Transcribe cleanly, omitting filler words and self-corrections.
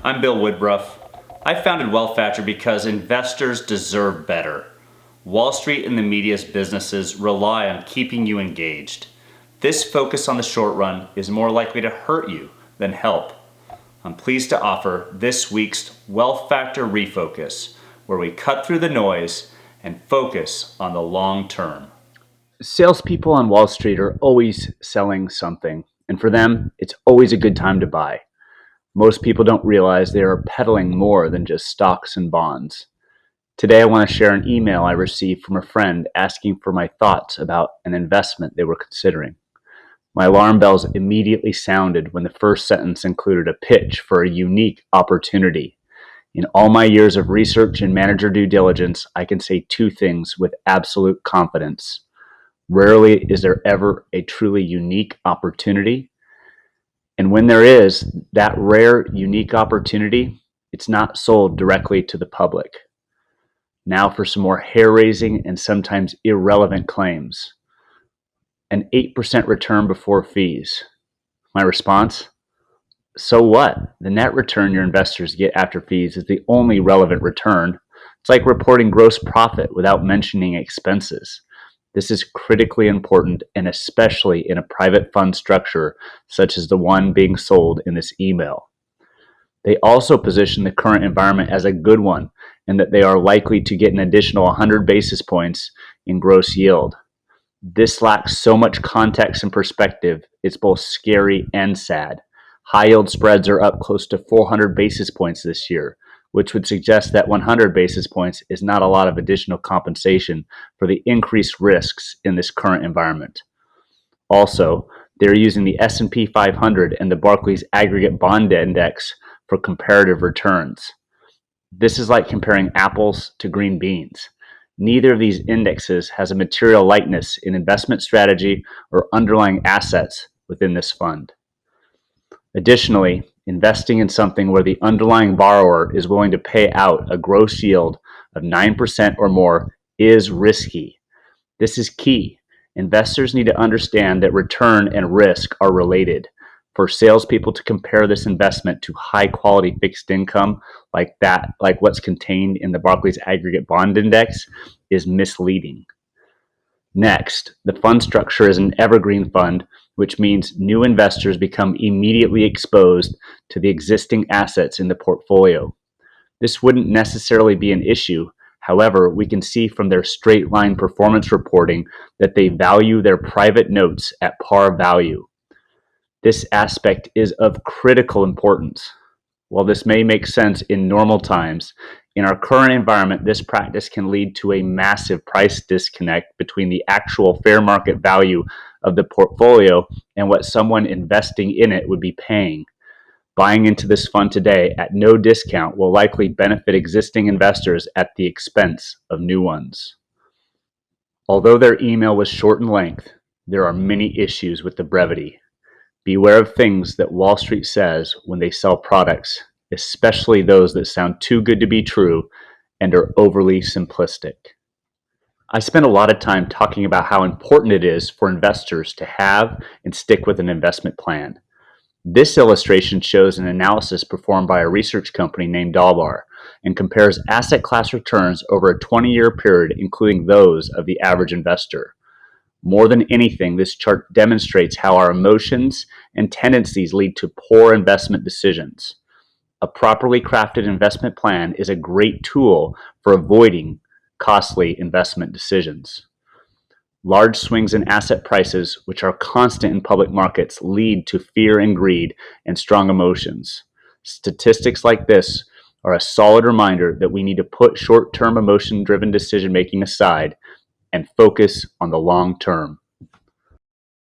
I'm Bill Woodruff. I founded Wealth Factor because investors deserve better. Wall Street and the media's businesses rely on keeping you engaged. This focus on the short run is more likely to hurt you than help. I'm pleased to offer this week's Wealth Factor Refocus, where we cut through the noise and focus on the long term. Salespeople on Wall Street are always selling something, and for them, it's always a good time to buy. Most people don't realize they are peddling more than just stocks and bonds. Today, I want to share an email I received from a friend asking for my thoughts about an investment they were considering. My alarm bells immediately sounded when the first sentence included a pitch for a unique opportunity. In all my years of research and manager due diligence, I can say two things with absolute confidence. Rarely is there ever a truly unique opportunity. And when there is that rare, unique opportunity, it's not sold directly to the public. Now for some more hair-raising and sometimes irrelevant claims. An 8% return before fees. My response? So what? The net return your investors get after fees is the only relevant return. It's like reporting gross profit without mentioning expenses. This is critically important, and especially in a private fund structure such as the one being sold in this email. They also position the current environment as a good one, and that they are likely to get an additional 100 basis points in gross yield. This lacks so much context and perspective, it's both scary and sad. High yield spreads are up close to 400 basis points this year, which would suggest that 100 basis points is not a lot of additional compensation for the increased risks in this current environment. Also, they're using the S&P 500 and the Barclays Aggregate Bond Index for comparative returns. This is like comparing apples to green beans. Neither of these indexes has a material likeness in investment strategy or underlying assets within this fund. Additionally, investing in something where the underlying borrower is willing to pay out a gross yield of 9% or more is risky. This is key. Investors need to understand that return and risk are related. For salespeople to compare this investment to high-quality fixed income like what's contained in the Barclays Aggregate Bond Index is misleading. Next, the fund structure is an evergreen fund, which means new investors become immediately exposed to the existing assets in the portfolio. This wouldn't necessarily be an issue. However, we can see from their straight line performance reporting that they value their private notes at par value. This aspect is of critical importance. While this may make sense in normal times, in our current environment, this practice can lead to a massive price disconnect between the actual fair market value of the portfolio and what someone investing in it would be paying. Buying into this fund today at no discount will likely benefit existing investors at the expense of new ones. Although their email was short in length, there are many issues with the brevity. Beware of things that Wall Street says when they sell products, especially those that sound too good to be true and are overly simplistic. I spend a lot of time talking about how important it is for investors to have and stick with an investment plan. This illustration shows an analysis performed by a research company named Dalbar and compares asset class returns over a 20-year period, including those of the average investor. More than anything, this chart demonstrates how our emotions and tendencies lead to poor investment decisions. A properly crafted investment plan is a great tool for avoiding costly investment decisions. Large swings in asset prices, which are constant in public markets, lead to fear and greed and strong emotions. Statistics like this are a solid reminder that we need to put short-term emotion-driven decision-making aside and focus on the long term.